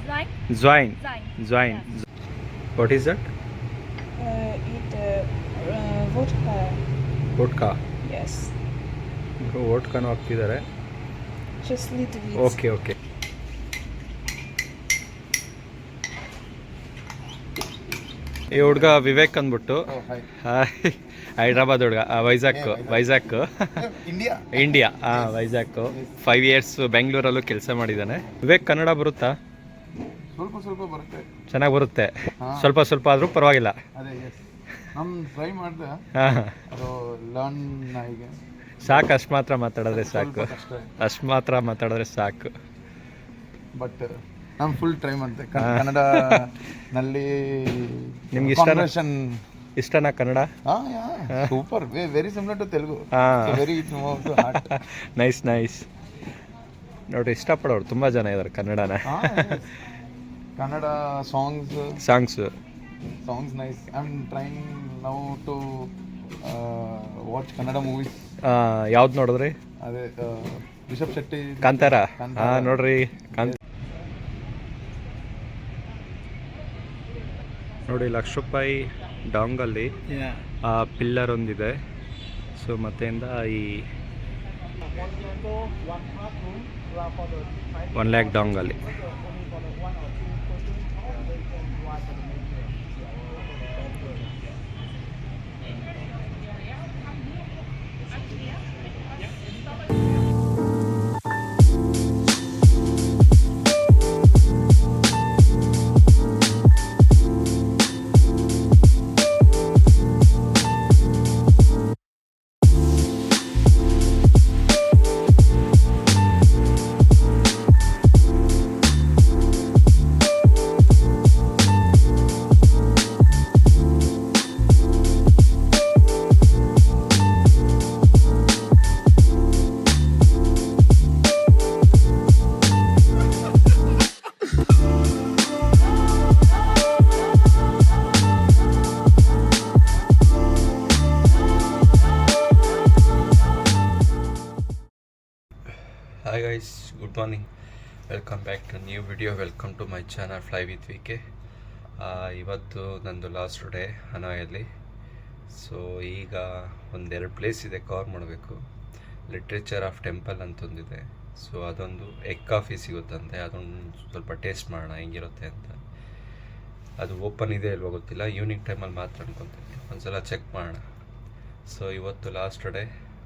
Zwine. Zwine. Yes. What is that? Vodka. Vodka. Yes. ವೋಡ್ಕಾನು ಹಾಕ್ತಿದ್ದಾರೆ. Just little bit. Okay. ಈ ಹುಡುಗ ವಿವೇಕ್ ಅಂದ್ಬಿಟ್ಟು ಹೈದ್ರಾಬಾದ್ ಹುಡುಗ, ವೈಜಾಗ್ ಇಂಡಿಯಾ ವೈಜಾಗ್ 5 years ಬೆಂಗಳೂರಲ್ಲೂ ಕೆಲಸ ಮಾಡಿದ್ದಾನೆ. ವಿವೇಕ್ ಕನ್ನಡ ಬರುತ್ತಾ? ಸ್ವಲ್ಪ ಬರುತ್ತೆ. ಚೆನ್ನಾಗಿ ಬರುತ್ತೆ. ಸ್ವಲ್ಪ ಆದರೂ ಪರವಾಗಿಲ್ಲ. ಟ್ರೈ ಮಾಡಿದೆ. ಸಾಕು, ಅಷ್ಟು ಮಾತ್ರ ಮಾತಾಡಿದ್ರೆ ಸಾಕು. ಬಟ್ ನಾನು ಫುಲ್ ಟ್ರೈ ಮಾಡಿದೆ ಕನ್ನಡ ನಲ್ಲಿ. ನಿಮ್ಗೆ ಇಷ್ಟನಾ Kannada? Super, very similar to Telugu. Very nice. ನೋಡಿ, ಇಷ್ಟಪಡೋರು ತುಂಬ ಜನ ಇದ್ದಾರೆ ಕನ್ನಡನ. Kannada songs nice. I am trying now to watch Kannada movies. ಯಾವ್ದು ನೋಡಿದ್ರಿ? ಅದೇ ರಿಷಬ್ ಶೆಟ್ಟಿ ಕಾಂತಾರ. ನೋಡ್ರಿ ನೋಡಿ, ₹1,00,000 ಡಾಂಗಲ್ಲಿ ಪಿಲ್ಲರ್ ಒಂದಿದೆ. ಸೊ ಮತ್ತೆಯಿಂದ ಈ 1 lakh ಡಾಂಗಲ್ಲಿ. Hi guys, good morning. Welcome back to new video. Welcome to my channel Fly with VK. ಇವತ್ತು ನಂದು ಲಾಸ್ಟ್ ಡೇ ಹನಾಯಲ್ಲಿ. ಸೊ ಈಗ ಒಂದೆರಡು ಪ್ಲೇಸ್ ಇದೆ ಕವರ್ ಮಾಡಬೇಕು. ಲಿಟ್ರೇಚರ್ ಆಫ್ ಟೆಂಪಲ್ ಅಂತೊಂದಿದೆ. ಸೊ ಅದೊಂದು ಎಗ್ ಕಾಫಿ ಸಿಗುತ್ತಂತೆ, ಅದೊಂದು ಸ್ವಲ್ಪ ಟೇಸ್ಟ್ ಮಾಡೋಣ ಹೆಂಗಿರುತ್ತೆ ಅಂತ. ಅದು ಓಪನ್ ಇದೆ ಇಲ್ವೋ ಗೊತ್ತಿಲ್ಲ, ಈವ್ನಿಂಗ್ ಟೈಮಲ್ಲಿ ಮಾತ್ರ ಅನ್ಕೊತೀನಿ. ಒಂದ್ಸಲ ಚೆಕ್ ಮಾಡೋಣ. ಸೊ ಇವತ್ತು ಲಾಸ್ಟ್ ಡೇ.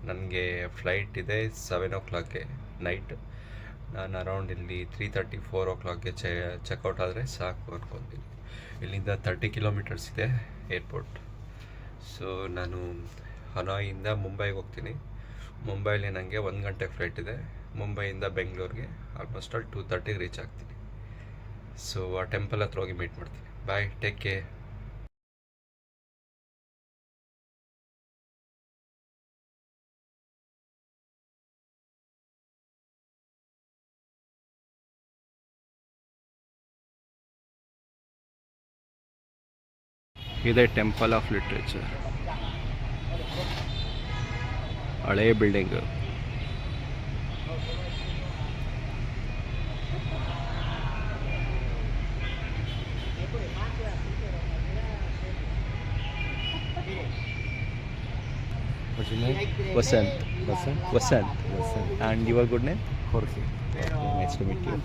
ನನಗೆ ಫ್ಲೈಟ್ ಇದೆ 7 o'clock ನೈಟ್. ನಾನು ಅರೌಂಡ್ ಇಲ್ಲಿ 3:30 4 o'clock ಚೆಕ್ಔಟ್ ಆದರೆ ಸಾಕು ಅಂದ್ಕೊತೀನಿ. ಇಲ್ಲಿಂದ 30 kilometers ಇದೆ ಏರ್ಪೋರ್ಟ್. ಸೊ ನಾನು ಹನಾಯಿಂದ ಮುಂಬೈಗೆ ಹೋಗ್ತೀನಿ. ಮುಂಬೈಲಿ ನನಗೆ 1 ಗಂಟೆ ಫ್ಲೈಟ್ ಇದೆ. ಮುಂಬೈಯಿಂದ ಬೆಂಗಳೂರಿಗೆ ಆಲ್ಮೋಸ್ಟ್ 2:30 ರೀಚ್ ಆಗ್ತೀನಿ. ಸೊ ಆ ಟೆಂಪಲ್ ಹತ್ರ ಹೋಗಿ ಮೀಟ್ ಮಾಡ್ತೀನಿ. Bye, take care. ಇದೆ ಟೆಂಪಲ್ ಆಫ್ ಲಿಟ್ರೇಚರ್, ಹಳೇ building. Vasant. And your good name? Jorge. Nice to meet you.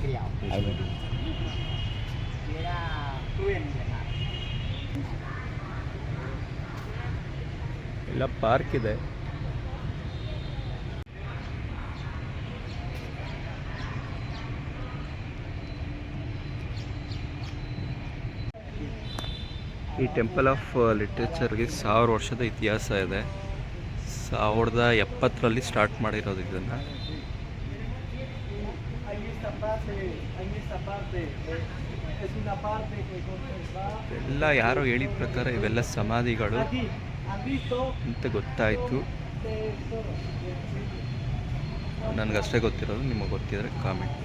ಎಲ್ಲ ಪಾರ್ಕ್ ಇದೆ. ಈ ಟೆಂಪಲ್ ಆಫ್ ಲಿಟ್ರೇಚರ್ಗೆ 1000 ವರ್ಷದ ಇತಿಹಾಸ ಇದೆ. 1070 ಸ್ಟಾರ್ಟ್ ಮಾಡಿರೋದು ಇದನ್ನು. ಎಲ್ಲ ಯಾರೋ ಹೇಳಿದ ಪ್ರಕಾರ ಇವೆಲ್ಲ ಸಮಾಧಿಗಳು ಅಂತ ಗೊತ್ತಾಯಿತು. ನನಗಷ್ಟೇ ಗೊತ್ತಿರೋದು, ನಿಮಗೆ ಗೊತ್ತಿದ್ರೆ ಕಾಮೆಂಟ್.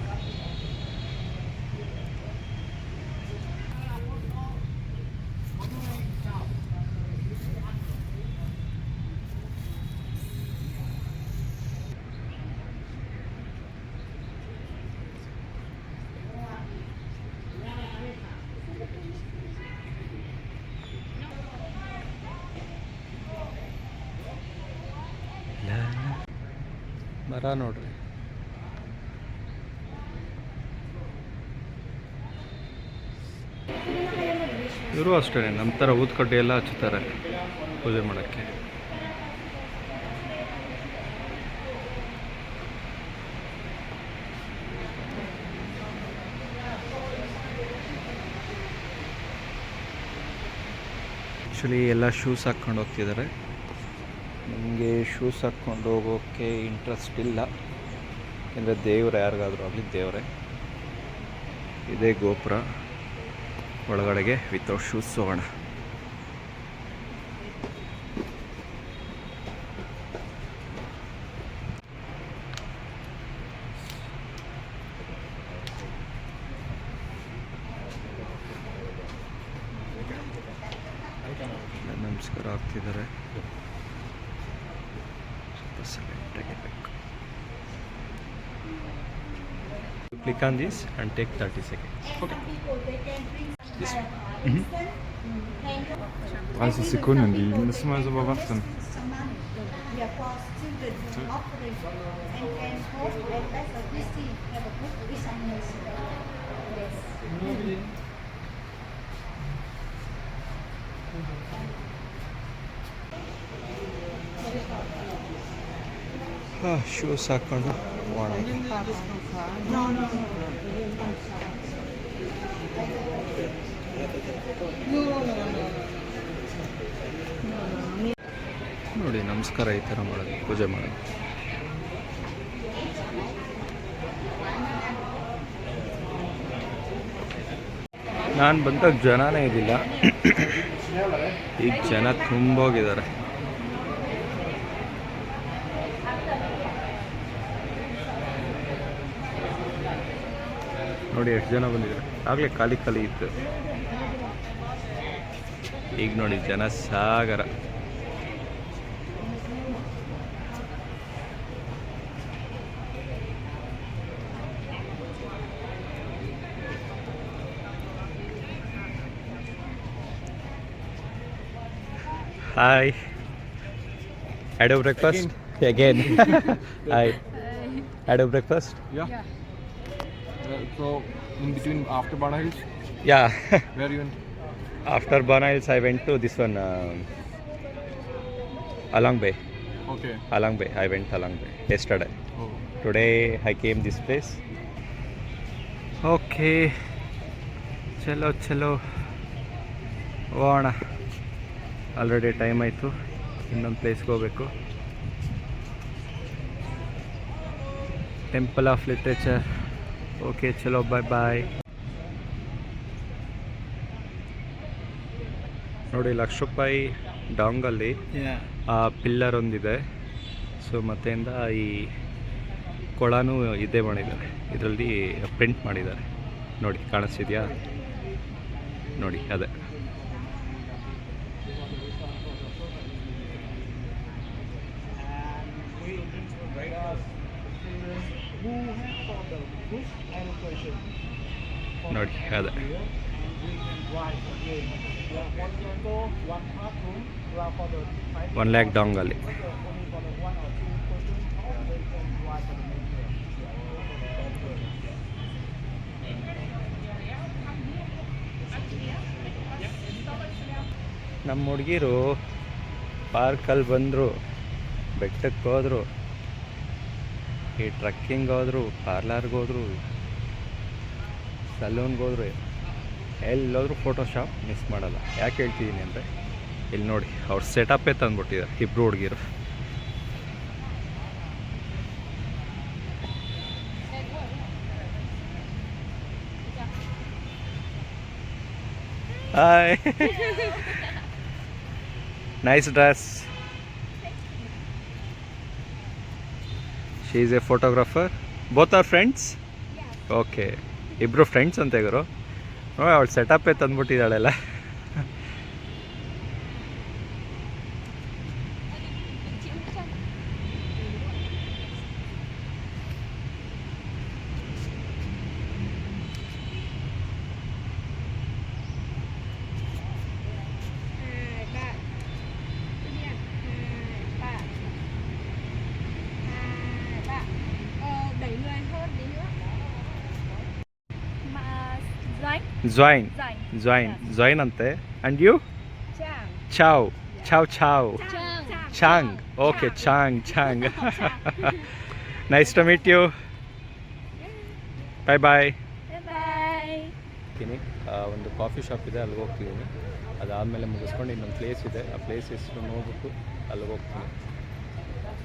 ಮರ ನೋಡ್ರಿ. ಇವರು ಅಷ್ಟೇ ನಮ್ಮ ಥರ ಊದ್ಕಡ್ಡಿ ಎಲ್ಲ ಹಚ್ಚುತ್ತಾರೆ ಪೂಜೆ ಮಾಡೋಕ್ಕೆ. ಆ್ಯಕ್ಚುಲಿ ಎಲ್ಲ ಶೂಸ್ ಹಾಕ್ಕೊಂಡು ಹೋಗ್ತಿದ್ದಾರೆ. ನನಗೆ ಶೂಸ್ ಹಾಕ್ಕೊಂಡು ಹೋಗೋಕ್ಕೆ ಇಂಟ್ರೆಸ್ಟ್ ಇಲ್ಲ, ಯಾಕೆಂದರೆ ದೇವ್ರು ಯಾರಿಗಾದರೂ ಆಗಲಿ ದೇವರೇ. ಇದೇ ಗೋಪುರ, ಒಳಗಡೆಗೆ ವಿತೌಟ್ ಶೂಸ್ ಹೋಗೋಣ. ನಮಸ್ಕಾರ ಆಗ್ತಿದ್ದಾರೆ. ಸ್ವಲ್ಪ ಸೈಲೆಂಟಾಗಿ ಬೇಕು. Click on this and take 30 seconds. Okay. This one. Also Sekunden, die müssen wir so überwachen. Shoes ಹಾಕ್ಕೊಂಡು ಹೋಗೋಣ. ನೋಡಿ ನಮಸ್ಕಾರ ಈ ಥರ ಮಾಡೋದು, ಪೂಜೆ ಮಾಡೋದು. ನಾನು ಬಂದಾಗ ಜನನೇ ಇರಲಿಲ್ಲ, ಈಗ ಜನ ತುಂಬ ಹೋಗಿದ್ದಾರೆ. ನೋಡಿ ಎಷ್ಟು ಜನ ಬಂದಿದ್ದಾರೆ. ಆಗಲೇ ಖಾಲಿ ಖಾಲಿ ಇತ್ತು, ಈಗ ನೋಡಿ ಜನ ಸಾಗರ. Hi. Had a breakfast? Again. Hi. Had a breakfast? Yeah. So in between after Bana Hills, Yeah. where you went? After Bana Hills, I went to this one, Alang Bay. Okay. Alang Bay. I went Alang Bay yesterday. Oh. Today I came this place. Okay. ಚಲೋ ಚಲೋ ಹೋಗೋಣ. Already time ಆಯಿತು, ಇನ್ನೊಂದು ಪ್ಲೇಸ್ಗೆ ಹೋಗಬೇಕು. Temple of literature. Okay ಚಲೋ, ಬಾಯ್ ಬಾಯ್. ನೋಡಿ 1,00,000 ರೂಪಾಯಿ ಡಾಂಗಲ್ಲಿ ಆ ಪಿಲ್ಲರ್ ಒಂದಿದೆ. ಸೊ ಮತ್ತೆಯಿಂದ ಈ ಕೊಳನೂ ಇದೇ ಮಾಡಿದ್ದಾರೆ, ಇದರಲ್ಲಿ ಪ್ರಿಂಟ್ ಮಾಡಿದ್ದಾರೆ. ನೋಡಿ ಕಾಣಿಸ್ತಿದೆಯಾ? ನೋಡಿ ಅದೇ. ನೋಡಿ ಅದೇ. 1 lakh ಡಾಂಗಲ್ಲಿ. ನಮ್ಮ ಹುಡುಗಿರು ಪಾರ್ಕಲ್ಲಿ ಬಂದರು, ಬೆಟ್ಟಕ್ಕೆ ಹೋದರು, ಈ ಟ್ರಕ್ಕಿಂಗ್ ಹೋದರು, ಪಾರ್ಲರ್ಗೆ ಹೋದರು, ಸಲೂನ್ಗೆ ಹೋದ್ರು, ಎಲ್ಲೋದ್ರೂ ಫೋಟೋಶಾಪ್ ಮಿಸ್ ಮಾಡಲ್ಲ. ಯಾಕೆ ಹೇಳ್ತಿದ್ದೀನಿ ಅಂದರೆ ಇಲ್ಲಿ ನೋಡಿ ಅವ್ರು ಸೆಟಪ್ಪೇ ತಂದುಬಿಟ್ಟಿದ್ದಾರೆ ಇಬ್ಬರು ಹುಡುಗಿರು. Hi. Nice dress. She is A photographer. Both are friends? Okay, ಇಬ್ಬರು ಫ್ರೆಂಡ್ಸ್ ಅಂತ ಇವರು. ನೋಡಿ ಅವಳು ಸೆಟಪ್ಪೇ ತಂದುಬಿಟ್ಟಿದ್ದಾಳೆಲ್ಲ. Zwine. Zwine. Zwine. Zwine. Yes. Zwine ante. And you? Chang. Chow. Chow chow. Chang. Chang. Okay, Chang. Chang. Nice to meet you. Bye bye. Bye. ಹೋಗ್ತೀನಿ ಒಂದು coffee shop ಇದೆ ಅಲ್ಲಿಗೆ ಹೋಗ್ತಿದ್ದೀನಿ. ಅದಾದಮೇಲೆ ಮುಗಿಸ್ಕೊಂಡು ಇನ್ನೊಂದು ಪ್ಲೇಸ್ ಇದೆ, ಆ ಪ್ಲೇಸ್ ಹೆಸರು ನೋಡ್ಬಿಟ್ಟು ಅಲ್ಲಿಗೆ ಹೋಗ್ತೀನಿ.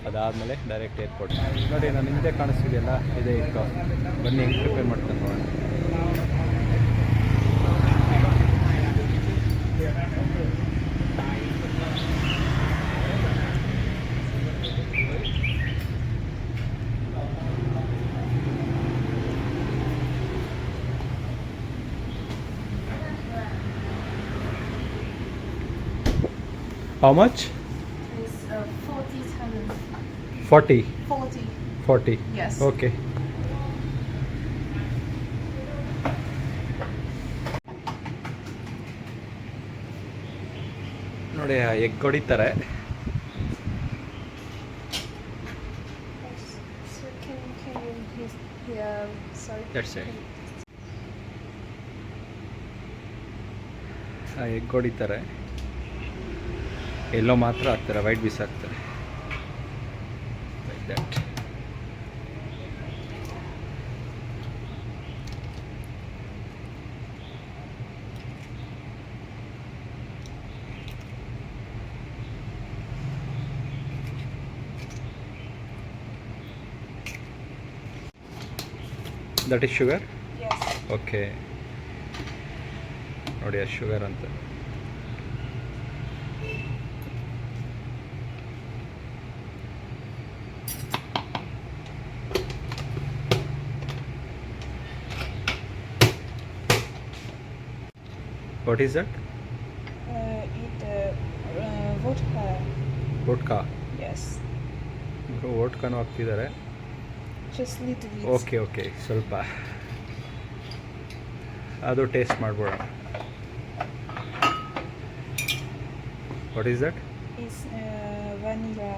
ಅದಾದಮೇಲೆ ಡೈರೆಕ್ಟ್ ಏರ್ಪೋರ್ಟ್. ನೋಡಿ ನಾನು ಹಿಂದೆ ಕಾಣಿಸ್ತಿದೆಯಲ್ಲ ಇದೇ ಇಟ್ಟು ಬನ್ನಿ ಹೆಂಗೆ ಪ್ರಿಪೇರ್ ಮಾಡ್ಕೊಂಡು ಹೋಗೋಣ. How much? It's 40,000. 40. 40. 40. Yes. Okay. ನೋಡಿ ಎಗ್ ಹೊಡಿತಾರೆ. So can you sorry. That's it. Egg ಹೊಡಿತಾರೆ, ಎಲ್ಲೋ ಮಾತ್ರ ಹಾಕ್ತಾರೆ, ವೈಟ್ ಬೀಸ್ ಹಾಕ್ತಾರೆ. Like that. That is sugar. Yes. Okay, ನೋಡಿ ಅದು ಶುಗರ್ ಅಂತ. What is that? Eat vodka. Vodka. Yes. ವೋಡ್ಕಾನು ಹಾಕ್ತಿದ್ದಾರೆ. Just little bit. Okay okay, ಸ್ವಲ್ಪ ಅದು ಟೇಸ್ಟ್ ಮಾಡ್ಬೋಣ. What is that? It's vanilla.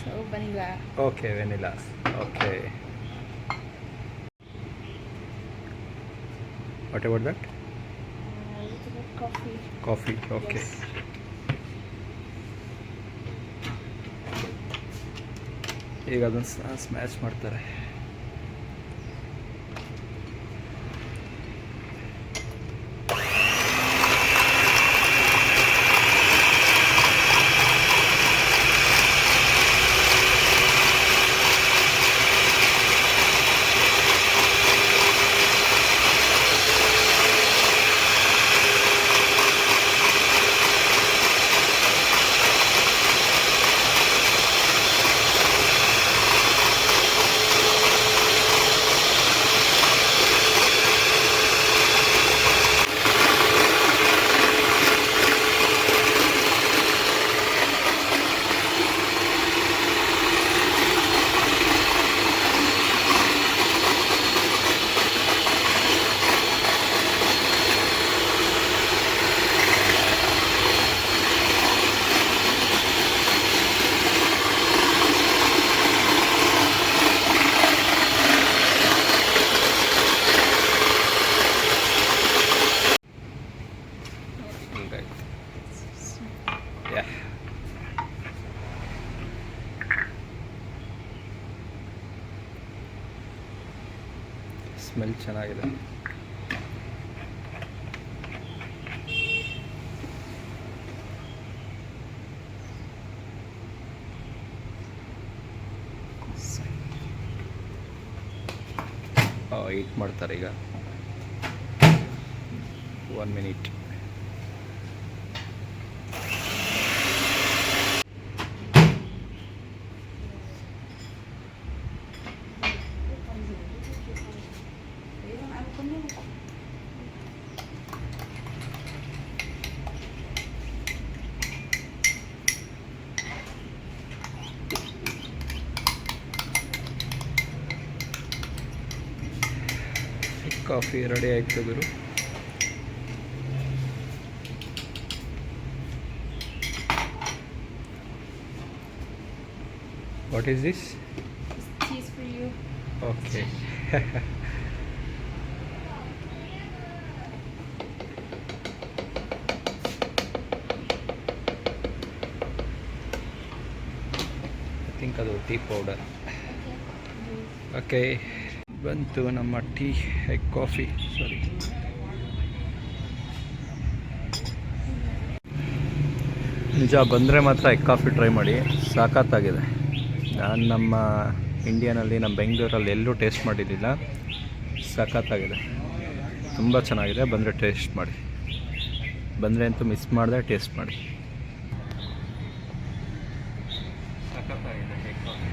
So vanilla. Okay, vanilla. Okay. What about that? Little bit coffee. Coffee. Okay. Yes. ಈಗ ಅದನ್ನು smash ಮಾಡ್ತಾರೆ. Smell ಚೆನ್ನಾಗಿದೆ. ಈಟ್ ಮಾಡ್ತಾರೆ ಈಗ. 1 minute. ಕಾಫಿ ರೆಡಿ ಆಯ್ತು ಗುರು. What is this? It's tea for you. Okay. ಅದು tea powder. Okay, ಬಂತು ನಮ್ಮ ಟೀ ಕಾಫಿ. ಸಾರಿ, ನಿಜ ಬಂದರೆ ಮಾತ್ರ ಎಗ್ ಕಾಫಿ ಟ್ರೈ ಮಾಡಿ, ಸಾಕತ್ತಾಗಿದೆ. ನಾನು ನಮ್ಮ ಇಂಡಿಯಾನಲ್ಲಿ, ನಮ್ಮ ಬೆಂಗಳೂರಲ್ಲಿ ಎಲ್ಲೂ ಟೇಸ್ಟ್ ಮಾಡಿರಲಿಲ್ಲ. ಸಾಕತ್ತಾಗಿದೆ, ತುಂಬ ಚೆನ್ನಾಗಿದೆ. ಬಂದರೆ ಟೇಸ್ಟ್ ಮಾಡಿ, ಬಂದರೆ ಅಂತೂ ಮಿಸ್ ಮಾಡಿದೆ, ಟೇಸ್ಟ್ ಮಾಡಿ. ಸಖತ್ತಾಗಿದೆ ಎಗ್ ಕಾಫಿ.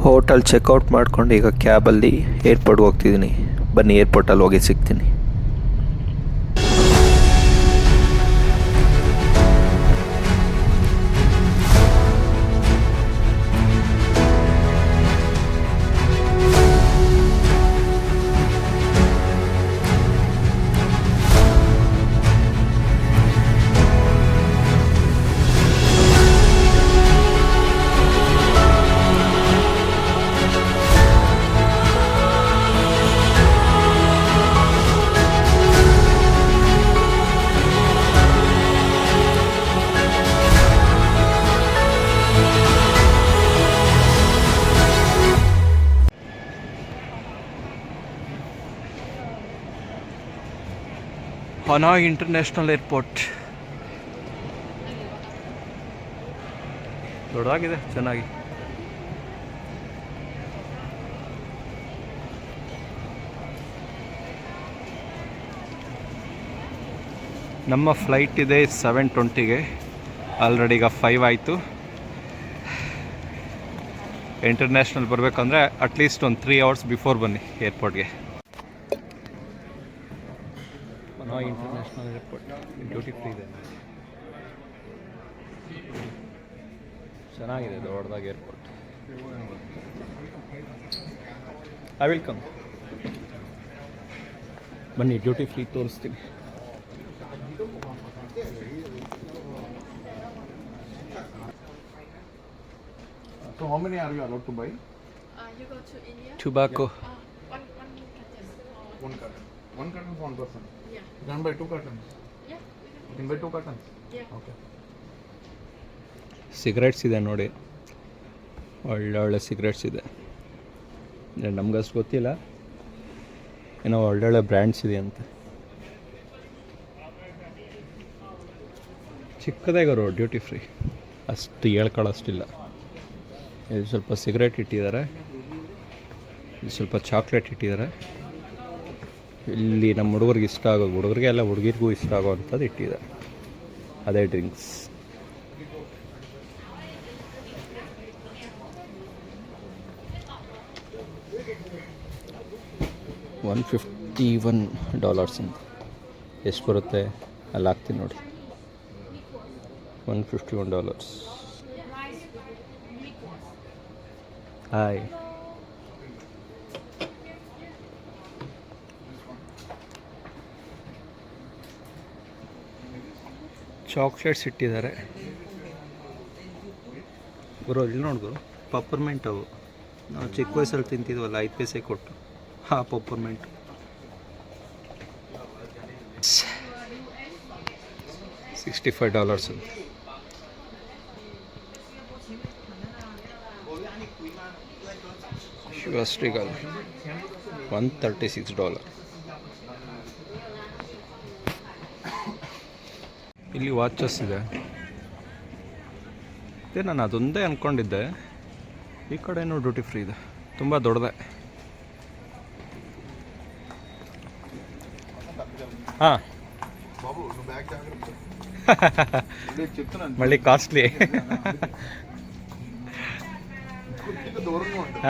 ಹೋಟೆಲ್ ಚೆಕ್ಔಟ್ ಮಾಡ್ಕೊಂಡು ಈಗ ಕ್ಯಾಬಲ್ಲಿ ಏರ್ಪೋರ್ಟ್ಗೆ ಹೋಗ್ತಿದ್ದೀನಿ. ಬನ್ನಿ, ಏರ್ಪೋರ್ಟಲ್ಲಿ ಹೋಗಿ ಸಿಗ್ತೀನಿ. ಹನಾಯ್ ಇಂಟರ್ನ್ಯಾಷನಲ್ ಏರ್ಪೋರ್ಟ್ ದೊಡ್ಡದಾಗಿದೆ, ಚೆನ್ನಾಗಿ. ನಮ್ಮ ಫ್ಲೈಟ್ ಇದೆ 7:20ಗೆ. ಆಲ್ರೆಡಿ ಈಗ 5 ಆಯಿತು. ಇಂಟರ್ನ್ಯಾಷನಲ್ ಬರಬೇಕಂದ್ರೆ ಅಟ್ಲೀಸ್ಟ್ ಒಂದು 3 hours ಬಿಫೋರ್ ಬನ್ನಿ ಏರ್ಪೋರ್ಟ್ಗೆ. Hanoi international airport duty free ಇದೆ, ಚೆನ್ನಾಗಿದೆ, ದೊಡ್ಡದಾಗಿ ಏರ್ಪೋರ್ಟ್. ಐ ವಿಲ್ ಕಮ್, ಬನ್ನಿ ಡ್ಯೂಟಿ ಫ್ರೀ ತೋರಿಸ್ತೀನಿ. So how many are you allowed to buy? You go to India? Tobacco. One carton. One carton. One carton for one person. Yeah. You can buy 2 cartons. Yeah. You can buy 2 cartons. Yeah. Okay. Cigarettes ಇದೆ ನೋಡಿ, ಒಳ್ಳೊಳ್ಳೆ cigarettes ಇದೆ. ನಮ್ಗಷ್ಟು ಗೊತ್ತಿಲ್ಲ, ಏನೋ ಒಳ್ಳೊಳ್ಳೆ brands ಇದೆ ಅಂತ. ಚಿಕ್ಕದಾಗಿರೋ duty free, ಅಷ್ಟು ಹೇಳ್ಕೊಳ್ಳೋಷ್ಟಿಲ್ಲ. ಇದು ಸ್ವಲ್ಪ ಸಿಗರೇಟ್ ಇಟ್ಟಿದ್ದಾರೆ, ಇಲ್ಲಿ ಸ್ವಲ್ಪ ಚಾಕ್ಲೇಟ್ ಇಟ್ಟಿದ್ದಾರೆ. ಇಲ್ಲಿ ನಮ್ಮ ಹುಡುಗರಿಗೆ ಇಷ್ಟ ಆಗೋದು, ಹುಡುಗರಿಗೆ ಎಲ್ಲ ಹುಡುಗಿರಿಗೂ ಇಷ್ಟ ಆಗೋವಂಥದ್ದು ಇಟ್ಟಿದ್ದಾರೆ, ಅದೇ ಡ್ರಿಂಕ್ಸ್. $151 ಅಂತ ಎಷ್ಟು ಬರುತ್ತೆ ಅಲ್ಲಿ ಹಾಕ್ತೀನಿ ನೋಡಿ. $151. ಹಾಯ್, ಚಾಕ್ಲೇಟ್ಸ್ ಇಟ್ಟಿದ್ದಾರೆ ಗುರು. ಇಲ್ಲಿ ನೋಡ್ದು ಪಪ್ಪರ್ಮೆಂಟ್, ಅವು ನಾವು ಚಿಕ್ಕ ವಯಸ್ಸಲ್ಲಿ ತಿಂತಿದ್ವಲ್ಲ 5 ಪೈಸೆ ಕೊಟ್ಟು, ಹಾಂ ಪಪ್ಪರ್ಮೆಂಟ್. $65 ಅಂತ. ಶಿವಶ್ರೀಗಲ್ $136. ಇಲ್ಲಿ ವಾಚಸ್ ಇದೆ. ಅದೇ ನಾನು ಅದೊಂದೇ ಅಂದ್ಕೊಂಡಿದ್ದೆ, ಈ ಕಡೆನೂ ಡ್ಯೂಟಿ ಫ್ರೀ ಇದೆ, ತುಂಬ ದೊಡ್ಡದೆ. ಹಾಂ, బాబు నువ్వు బ్యాగ్ జాగ్రత్త. చెప్తున్నాను మళ్ళీ కాస్ట్లీ. దూరంగా ఉంటుంది.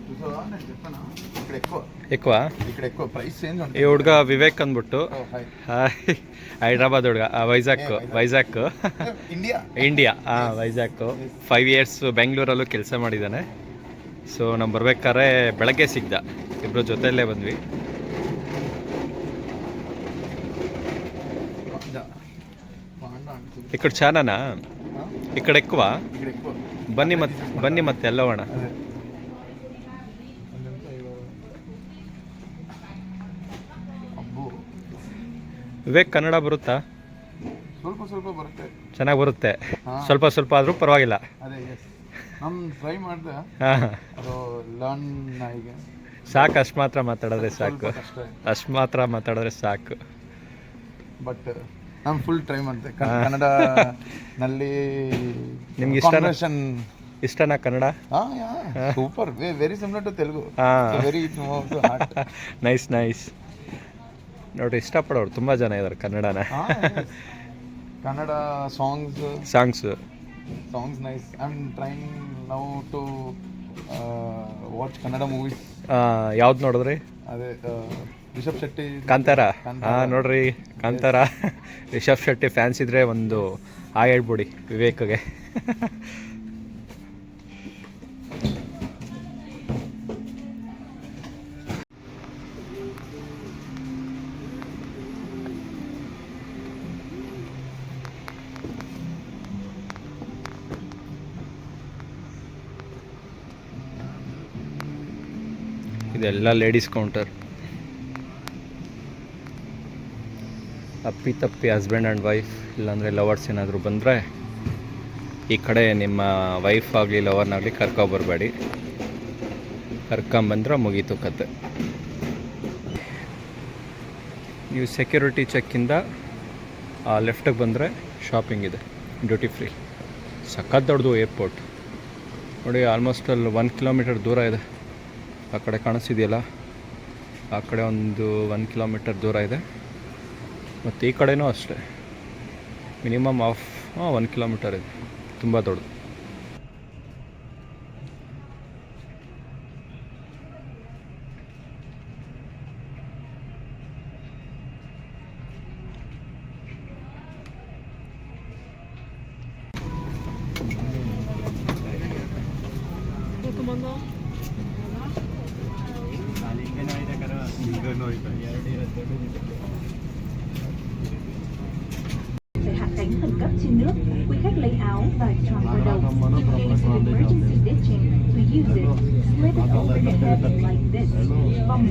చూసావా, నేను చెప్పాను ఇక్కడ ఎక్కువ ఎక్కువ ఇక్కడ ఎక్కువ ప్రైస్ చేంజ్ ಈ ఉంటుంది. ಹುಡುಗ ವಿವೇಕ್ ಅಂದ್ಬಿಟ್ಟು, ಹಾಯ್, ಹೈದ್ರಾಬಾದ್ ಹುಡುಗ, ವೈಜಾಗ್ ಇಂಡಿಯಾ, ವೈಜಾಗ್ 5 years ಬೆಂಗಳೂರಲ್ಲೂ ಕೆಲಸ ಮಾಡಿದ್ದಾನೆ. ಸೊ ನಾವು ಬರ್ಬೇಕಾದ್ರೆ ಬೆಳಗ್ಗೆ ಸಿಗ್ದ, ಇಬ್ಬರು ಜೊತೆಯಲ್ಲೇ ಬಂದ್ವಿ. ಈ ಕಡೆ ಚಾನನಾ, ಈ ಕಡೆ ఎక్కువ. ఇక్కడ ఎక్కువ. ಬನ್ನಿ ಮತ್ತೆ ಎಲ್ಲೋಣ. అబ్బో ವಿವೇಕ್ ಕನ್ನಡ ಬರುತ್ತಾ? ಸ್ವಲ್ಪ ಸ್ವಲ್ಪ ಬರುತ್ತೆ. ಚೆನ್ನಾಗಿ ಬರುತ್ತೆ, ಹಾ. ಸ್ವಲ್ಪ ಸ್ವಲ್ಪ ಆದರೂ ಪರವಾಗಿಲ್ಲ. ಅದೇ ಎಸ್, ನಾನು ಟ್ರೈ ಮಾಡಿದೆ, ಹಾಂ, ಅದು ಲರ್ನ್ ಈಗ ಸಾಕು, ಅಷ್ಟು ಮಾತ್ರ ಮಾತಾಡಿದ್ರೆ ಸಾಕು, ಸ್ವಲ್ಪ ಕಷ್ಟ ಇದೆ. ಅಷ್ಟು ಮಾತ್ರ ಮಾತಾಡಿದ್ರೆ ಸಾಕು. ಬಟ್ ನಾನು ಫುಲ್ ಟ್ರೈ ಮಾಡಿದೆ ಕನ್ನಡನಲ್ಲಿ. ನಿಮ್ಗೆ ಇಷ್ಟನಾ? ಕಾನ್ವರ್ಸೇಷನ್ ಇಷ್ಟನಾ Kannada? Super, very similar to Telugu. ಹಾಂ, ವೆರಿ ನೈಸ್ ನೈಸ್. ನೋಡಿ, ಇಷ್ಟಪಡೋರು ತುಂಬ ಜನ ಇದ್ದಾರೆ ಕನ್ನಡನ. Kannada songs songs nice. I am trying now to watch Kannada movies. ಯಾವ್ದು ನೋಡಿದ್ರಿ? ಅದೇ ರಿಷಬ್ ಶೆಟ್ಟಿ ಕಾಂತಾರ. ಹಾಂ, ನೋಡ್ರಿ ಕಾಂತಾರ. ರಿಷಬ್ ಶೆಟ್ಟಿ ಫ್ಯಾನ್ಸ್ ಇದ್ರೆ ಒಂದು ಹೇಳ್ಬಿಡಿ ವಿವೇಕ್ಗೆ. ಇದೆಲ್ಲ ಲೇಡೀಸ್ ಕೌಂಟರ್. ಅಪ್ಪಿ ಹಸ್ಬೆಂಡ್ ಆ್ಯಂಡ್ ವೈಫ್ ಇಲ್ಲಾಂದರೆ ಲವರ್ಸ್ ಏನಾದರೂ ಬಂದರೆ ಈ ಕಡೆ ನಿಮ್ಮ ವೈಫ್ ಆಗಲಿ ಲವರ್ನಾಗಲಿ ಕರ್ಕೊಬರ್ಬೇಡಿ. ಕರ್ಕೊಂಬಂದ್ರೆ ಮುಗೀತು ಕತೆ. ನೀವು ಸೆಕ್ಯೂರಿಟಿ ಚೆಕ್ಕಿಂದ ಲೆಫ್ಟಿಗೆ ಬಂದರೆ ಶಾಪಿಂಗ್ ಇದೆ, ಡ್ಯೂಟಿ ಫ್ರೀ. ಸಖತ್ ದೊಡ್ಡದು ಏರ್ಪೋರ್ಟ್ ನೋಡಿ. ಆಲ್ಮೋಸ್ಟ್ ಅಲ್ಲಿ 1 ಕಿಲೋಮೀಟರ್ ದೂರ ಇದೆ. ಆ ಕಡೆ ಕಾಣಿಸ್ತಿದೆಯಲ್ಲ, ಆ ಕಡೆ ಒಂದು 1 ಕಿಲೋಮೀಟರ್ ದೂರ ಇದೆ. ಮತ್ತು ಈ ಕಡೆನೂ ಅಷ್ಟೇ, ಮಿನಿಮಮ್ 1 ಕಿಲೋಮೀಟರ್ ಇದೆ. ತುಂಬ ದೊಡ್ಡದು. Phải hạ cánh khẩn cấp trên nước. Quý khách lấy áo và choàng vào đầu. In case of emergency ditching, to use it, slip it over your head like this. Vòng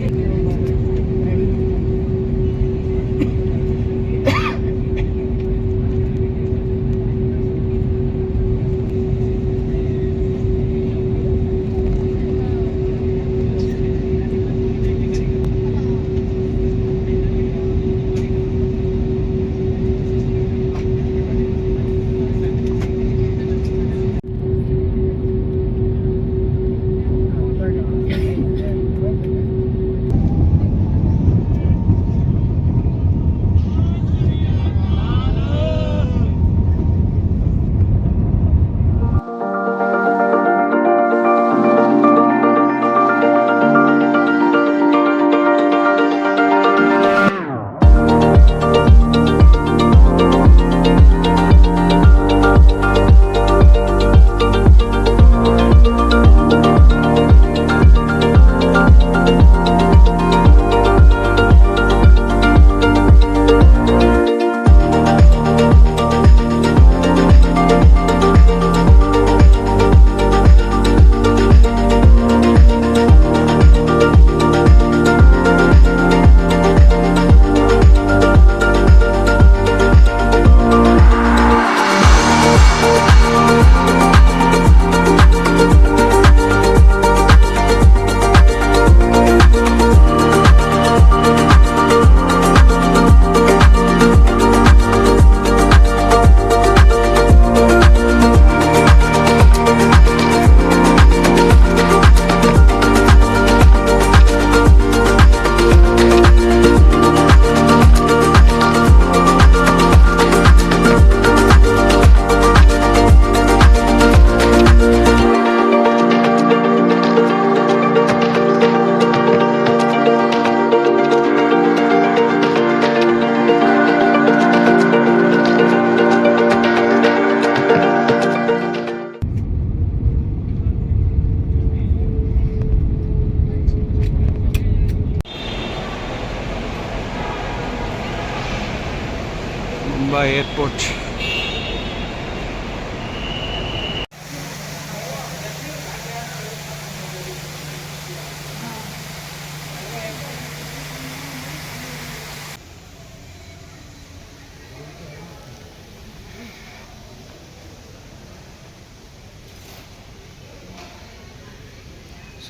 Mumbai Airport.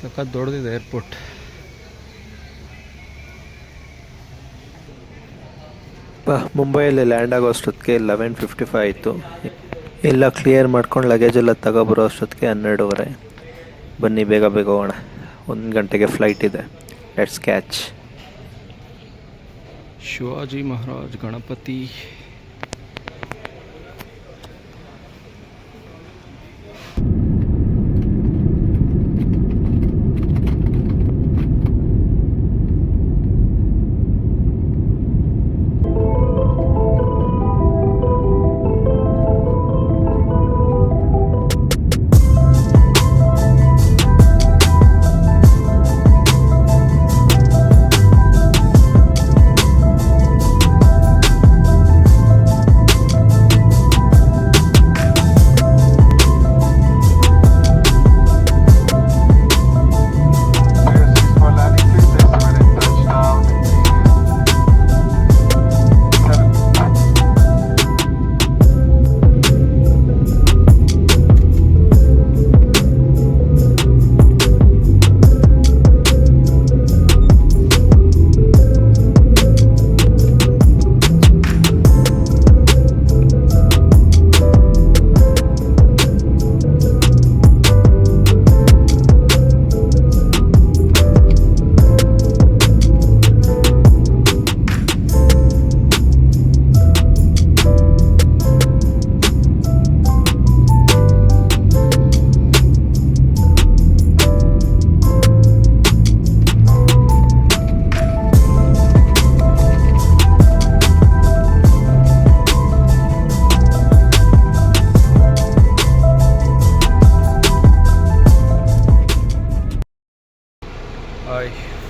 ಸಖತ್ ದೊಡ್ಡದಿದೆ airport. ಮುಂಬೈಯಲ್ಲಿ land ಆಗೋ ಅಷ್ಟೊತ್ತಿಗೆ 11:55 ಆಯಿತು. ಎಲ್ಲ clear ಮಾಡ್ಕೊಂಡು luggage ಎಲ್ಲ ತಗೊಬರೋ ಅಷ್ಟೊತ್ತಿಗೆ 12:30. ಬನ್ನಿ ಬೇಗ ಬೇಗ ಹೋಗೋಣ, 1 ಗಂಟೆಗೆ ಫ್ಲೈಟ್ ಇದೆ. Let's catch. Shivaji Maharaj Ganapati.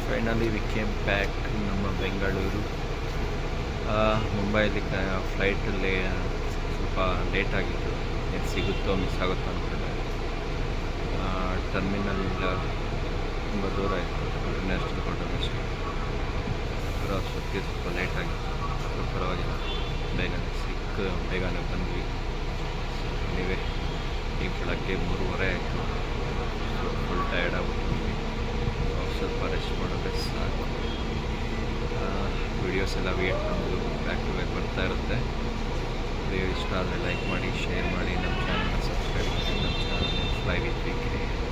Finally we came back ನಮ್ಮ ಬೆಂಗಳೂರು. ಮುಂಬೈಲಿ ಫ್ಲೈಟಲ್ಲಿ ಸ್ವಲ್ಪ ಲೇಟ್ ಆಗಿತ್ತು. ಏನು ಸಿಗುತ್ತೋ ಮಿಸ್ ಆಗುತ್ತೋ ಅಂದ್ಕೊಂಡೆ. ಟರ್ಮಿನಲ್ ತುಂಬ ದೂರ ಇತ್ತು, ಇಂಟರ್ನ್ಯಾಷನಲ್ ಕೋಟರ್ನಷ್ಟು ಬರೋ ಅಷ್ಟೊತ್ತಿಗೆ ಸ್ವಲ್ಪ ಲೇಟ್ ಆಗಿತ್ತು. ಪರವಾಗಿಲ್ಲ, ಬೇಗನೆ ಬಂದ್ವಿ. ನೀವೇ ಈಗ ಬೆಳಗ್ಗೆ 3:30 ಆಯಿತು. ಫುಲ್ ಟಯರ್ಡ್ ಆಗ್ಬಿಟ್ಟಿದ್ವಿ. ಸ್ವಲ್ಪ ರೆಸ್ಟ್ ಮಾಡೋದೇ ಸಾಕು. ವೀಡಿಯೋಸ್ ಎಲ್ಲ ವೇಟ್ ಮಾಡೋದು ಬ್ಯಾಕ್ ಟು ಬ್ಯಾಕ್ ಬರ್ತಾ ಇರುತ್ತೆ. ವಿಡಿಯೋ ಇಷ್ಟ ಆದರೆ ಲೈಕ್ ಮಾಡಿ, ಶೇರ್ ಮಾಡಿ, ನಮ್ಮ ಚಾನಲ್ನ ಸಬ್ಸ್ಕ್ರೈಬ್ ಮಾಡಿ. ನಮ್ಮ channel fly with V K.